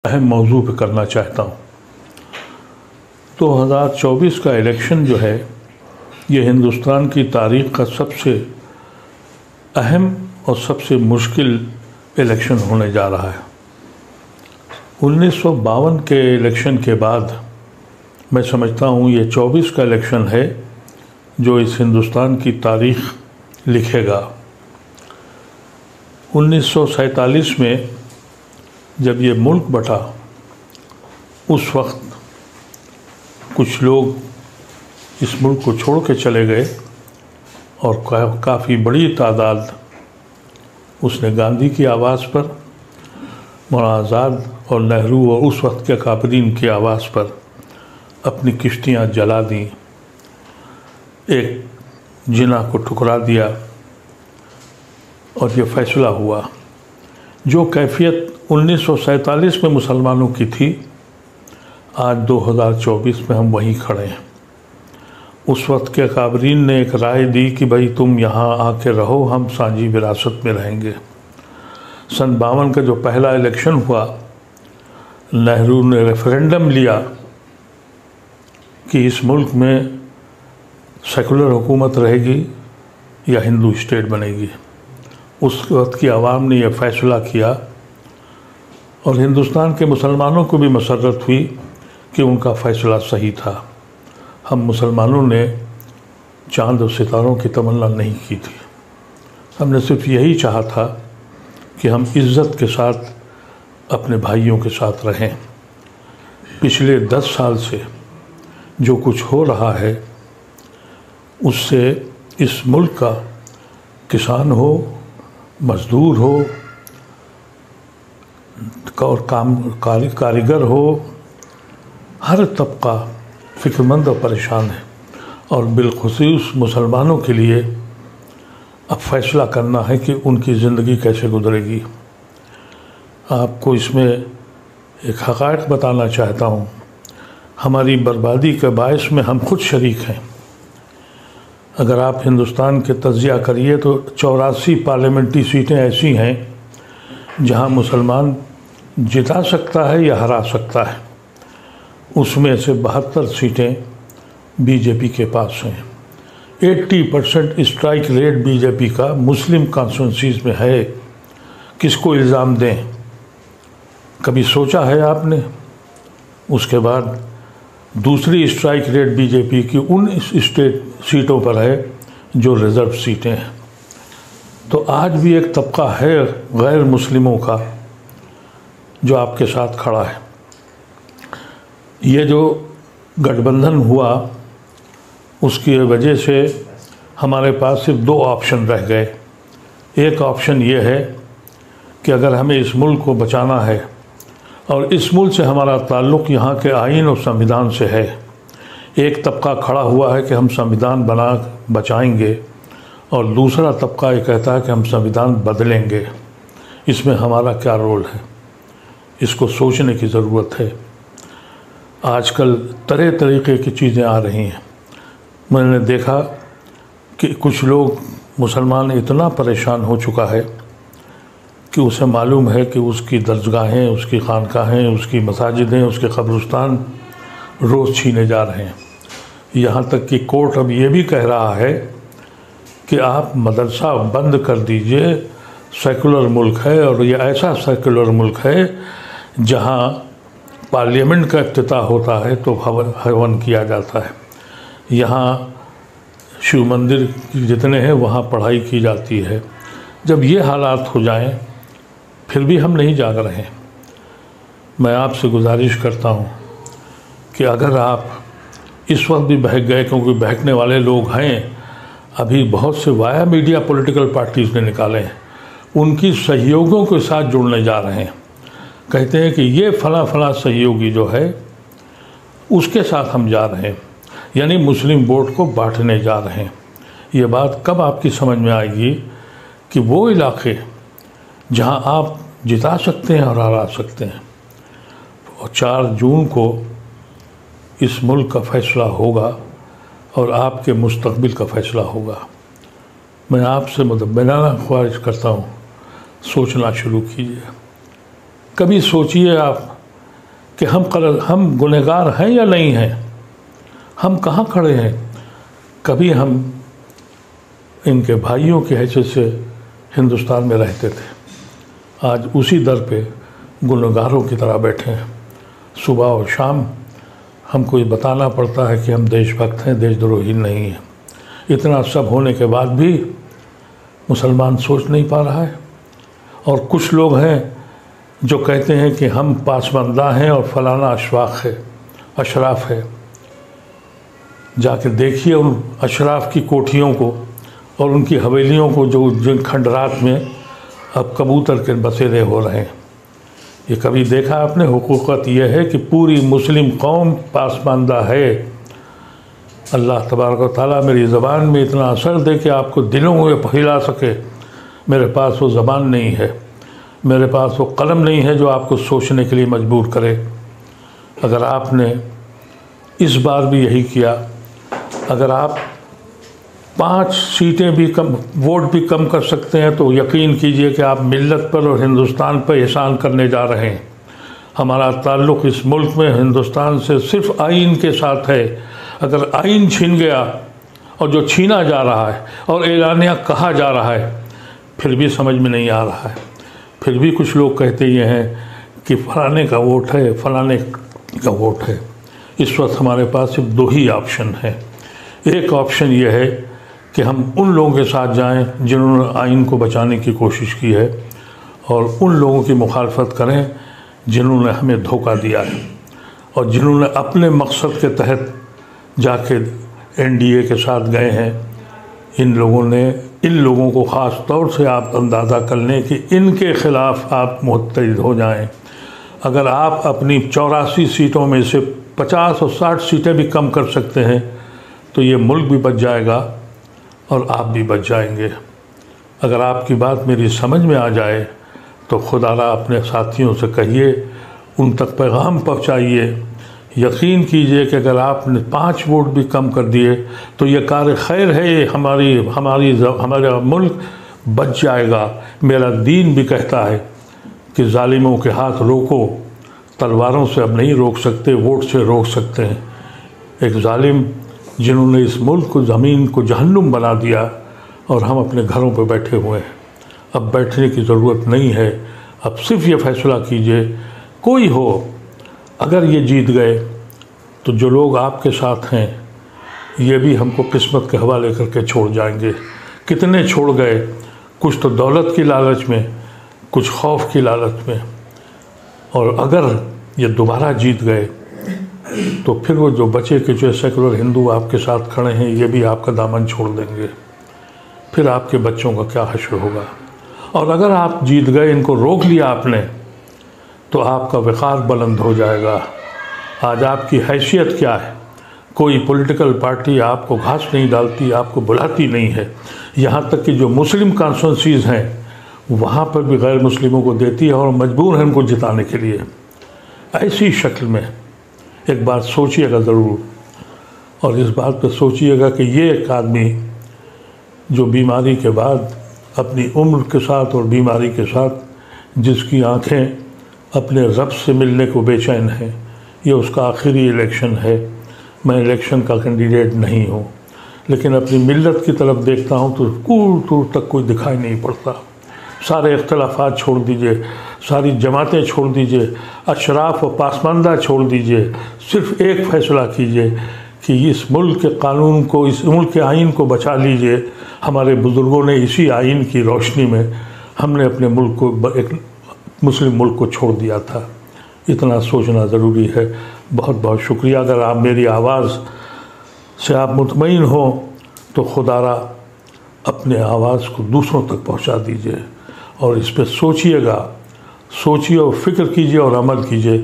अहम मौजू पे करना चाहता हूँ। 2024 का इलेक्शन जो है ये हिंदुस्तान की तारीख़ का सबसे अहम और सबसे मुश्किल इलेक्शन होने जा रहा है। 1952 के इलेक्शन के बाद मैं समझता हूँ ये 24 का इलेक्शन है जो इस हिंदुस्तान की तारीख़ लिखेगा। 1947 में जब ये मुल्क बटा उस वक्त कुछ लोग इस मुल्क को छोड़ के चले गए और काफ़ी बड़ी तादाद उसने गांधी की आवाज़ पर, मौलाना आज़ाद और नेहरू और उस वक्त के काबरीन की आवाज़ पर अपनी किश्तियाँ जला दी, एक जिना को ठुकरा दिया और ये फ़ैसला हुआ। जो कैफियत 1947 में मुसलमानों की थी, आज 2024 में हम वहीं खड़े हैं। उस वक्त के काबरीन ने एक राय दी कि भाई तुम यहाँ आके रहो, हम साझी विरासत में रहेंगे। सन 52 का जो पहला इलेक्शन हुआ, नेहरू ने रेफरेंडम लिया कि इस मुल्क में सेकुलर हुकूमत रहेगी या हिंदू स्टेट बनेगी। उस वक्त की आवाम ने यह फ़ैसला किया और हिंदुस्तान के मुसलमानों को भी मसर्रत हुई कि उनका फ़ैसला सही था। हम मुसलमानों ने चाँद और सितारों की तमन्ना नहीं की थी, हमने सिर्फ यही चाहा था कि हम इज़्ज़त के साथ अपने भाइयों के साथ रहें। पिछले 10 साल से जो कुछ हो रहा है उससे इस मुल्क का किसान हो, मज़दूर हो और कारीगर हो, हर तबका फ़िक्रमंद और परेशान है। और बिलख़ुसूस मुसलमानों के लिए अब फ़ैसला करना है कि उनकी ज़िंदगी कैसे गुजरेगी। आपको इसमें एक हक़ाइक़ बताना चाहता हूँ। हमारी बर्बादी के बायस में हम खुद शरीक हैं। अगर आप हिंदुस्तान के तज़किया करिए तो 84 पार्लियामेंट्री सीटें ऐसी हैं जहां मुसलमान जिता सकता है या हरा सकता है। उसमें से 72 सीटें बीजेपी के पास हैं। 80% स्ट्राइक रेट बीजेपी का मुस्लिम कॉन्स्टिट्यूंसीज़ में है। किसको इल्ज़ाम दें? कभी सोचा है आपने? उसके बाद दूसरी स्ट्राइक रेट बीजेपी की उन स्टेट सीटों पर है जो रिज़र्व सीटें हैं। तो आज भी एक तबका है गैर मुस्लिमों का जो आपके साथ खड़ा है। ये जो गठबंधन हुआ उसकी वजह से हमारे पास सिर्फ 2 ऑप्शन रह गए। एक ऑप्शन ये है कि अगर हमें इस मुल्क को बचाना है और इस मुल्क से हमारा ताल्लुक़ यहाँ के आइन और संविधान से है, एक तबका खड़ा हुआ है कि हम संविधान बना बचाएंगे और दूसरा तबका ये कहता है कि हम संविधान बदलेंगे। इसमें हमारा क्या रोल है, इसको सोचने की ज़रूरत है। आजकल तरह तरीक़े की चीज़ें आ रही हैं। मैंने देखा कि कुछ लोग मुसलमान इतना परेशान हो चुका है कि उसे मालूम है कि उसकी दरगाहें, उसकी खानकाहें, उसकी मसाजिदें, उसके कब्रिस्तान रोज़ छीने जा रहे हैं। यहाँ तक कि कोर्ट अब ये भी कह रहा है कि आप मदरसा बंद कर दीजिए। सेकुलर मुल्क है और ये ऐसा सेकुलर मुल्क है जहाँ पार्लियामेंट का इफ्तिताह होता है तो हवन किया जाता है। यहाँ शिव मंदिर जितने हैं वहाँ पढ़ाई की जाती है। जब ये हालात हो जाएं फिर भी हम नहीं जाग रहे हैं। मैं आपसे गुजारिश करता हूँ कि अगर आप इस वक्त भी बहक गए, क्योंकि बहकने वाले लोग हैं, अभी बहुत से वाया मीडिया पॉलिटिकल पार्टीज़ ने निकाले हैं, उनकी सहयोगियों के साथ जुड़ने जा रहे हैं। कहते हैं कि ये फला सहयोगी जो है उसके साथ हम जा रहे हैं, यानी मुस्लिम वोट को बांटने जा रहे हैं। ये बात कब आपकी समझ में आएगी कि वो इलाके जहां आप जिता सकते हैं और हरा सकते हैं। और 4 जून को इस मुल्क का फ़ैसला होगा और आपके मुस्तक़बिल का फ़ैसला होगा। मैं आपसे मुतब्बिनाना ख्वाहिश करता हूँ, सोचना शुरू कीजिए। कभी सोचिए आप कि हम गुनहगार हैं या नहीं हैं, हम कहाँ खड़े हैं। कभी हम इनके भाइयों की हैसियत से हिंदुस्तान में रहते थे, आज उसी दर पे गुनहगारों की तरह बैठे हैं। सुबह और शाम हमको ये बताना पड़ता है कि हम देशभक्त हैं, देशद्रोही नहीं हैं। इतना सब होने के बाद भी मुसलमान सोच नहीं पा रहा है। और कुछ लोग हैं जो कहते हैं कि हम पासमंदा हैं और फलाना अशराफ है। जाके देखिए उन अशराफ की कोठियों को और उनकी हवेलियों को, जो जिन खंडरात में अब कबूतर के बसेरे हो रहे हैं। ये कभी देखा आपने? हुकूकत यह है कि पूरी मुस्लिम कौम पासमानदा है। अल्लाह तबारक व तआला मेरी ज़बान में इतना असर दे कि आपको दिलों में हिला सके। मेरे पास वो ज़बान नहीं है, मेरे पास वो कलम नहीं है जो आपको सोचने के लिए मजबूर करे। अगर आपने इस बार भी यही किया, अगर आप 5 सीटें भी कम, वोट भी कम कर सकते हैं, तो यकीन कीजिए कि आप मिल्लत पर और हिंदुस्तान पर एहसान करने जा रहे हैं। हमारा ताल्लुक़ इस मुल्क में हिंदुस्तान से सिर्फ़ आइन के साथ है। अगर आइन छीन गया, और जो छीना जा रहा है और एलानिया कहा जा रहा है, फिर भी समझ में नहीं आ रहा है। फिर भी कुछ लोग कहते ये हैं कि फलाने का वोट है, फलाने का वोट है। इस वक्त हमारे पास सिर्फ 2 ही ऑप्शन हैं। एक ऑप्शन ये है कि हम उन लोगों के साथ जाएं जिन्होंने आइन को बचाने की कोशिश की है, और उन लोगों की मुखालफत करें जिन्होंने हमें धोखा दिया है और जिन्होंने अपने मकसद के तहत जाके एनडीए के साथ गए हैं। इन लोगों को ख़ास तौर से आप अंदाज़ा कर लें कि इनके ख़िलाफ़ आप मुत्तहिद हो जाएं। अगर आप अपनी 84 सीटों में से 50 और 60 सीटें भी कम कर सकते हैं, तो ये मुल्क भी बच जाएगा और आप भी बच जाएंगे। अगर आपकी बात मेरी समझ में आ जाए तो खुदारा अपने साथियों से कहिए, उन तक पैगाम पहुँचाइए। यकीन कीजिए कि अगर आपने 5 वोट भी कम कर दिए तो ये कार खैर है, ये हमारा मुल्क बच जाएगा। मेरा दीन भी कहता है कि जालिमों के हाथ रोको, तलवारों से अब नहीं रोक सकते, वोट से रोक सकते हैं। एक जालिम जिन्होंने इस मुल्क को, ज़मीन को जहन्नुम बना दिया, और हम अपने घरों पर बैठे हुए हैं। अब बैठने की ज़रूरत नहीं है। अब सिर्फ ये फैसला कीजिए, कोई हो, अगर ये जीत गए तो जो लोग आपके साथ हैं ये भी हमको किस्मत के हवाले करके छोड़ जाएंगे। कितने छोड़ गए, कुछ तो दौलत की लालच में, कुछ खौफ की लालच में। और अगर ये दोबारा जीत गए तो फिर वो जो बचे के जो सेकुलर हिंदू आपके साथ खड़े हैं, ये भी आपका दामन छोड़ देंगे। फिर आपके बच्चों का क्या हश्र होगा। और अगर आप जीत गए, इनको रोक लिया आपने, तो आपका वक़ार बुलंद हो जाएगा। आज आपकी हैसियत क्या है? कोई पॉलिटिकल पार्टी आपको घास नहीं डालती, आपको बुलाती नहीं है। यहाँ तक कि जो मुस्लिम कॉन्स्टिट्यूंसीज़ हैं वहाँ पर भी गैर मुस्लिमों को देती है और मजबूर है उनको जिताने के लिए। ऐसी शक्ल में एक बात सोचिएगा ज़रूर, और इस बात पर सोचिएगा कि ये एक आदमी जो बीमारी के बाद अपनी उम्र के साथ और बीमारी के साथ जिसकी आँखें अपने रब से मिलने को बेचैन हैं, ये उसका आखिरी इलेक्शन है। मैं इलेक्शन का कैंडिडेट नहीं हूँ, लेकिन अपनी मिल्लत की तरफ देखता हूँ तो दूर दूर तक कोई दिखाई नहीं पड़ता। सारे इख्तलाफात छोड़ दीजिए, सारी जमातें छोड़ दीजिए, अशराफ और पासमानदा छोड़ दीजिए। सिर्फ़ एक फ़ैसला कीजिए कि इस मुल्क के कानून को, इस मुल्क के आइन को बचा लीजिए। हमारे बुज़ुर्गों ने इसी आइन की रोशनी में हमने अपने मुल्क को, एक मुस्लिम मुल्क को छोड़ दिया था। इतना सोचना ज़रूरी है। बहुत बहुत शुक्रिया। अगर आप मेरी आवाज़ से आप मुतमईन हो तो खुदारा अपने आवाज़ को दूसरों तक पहुंचा दीजिए और इस पर सोचिएगा, सोचिए और फ़िक्र कीजिए और अमल कीजिए।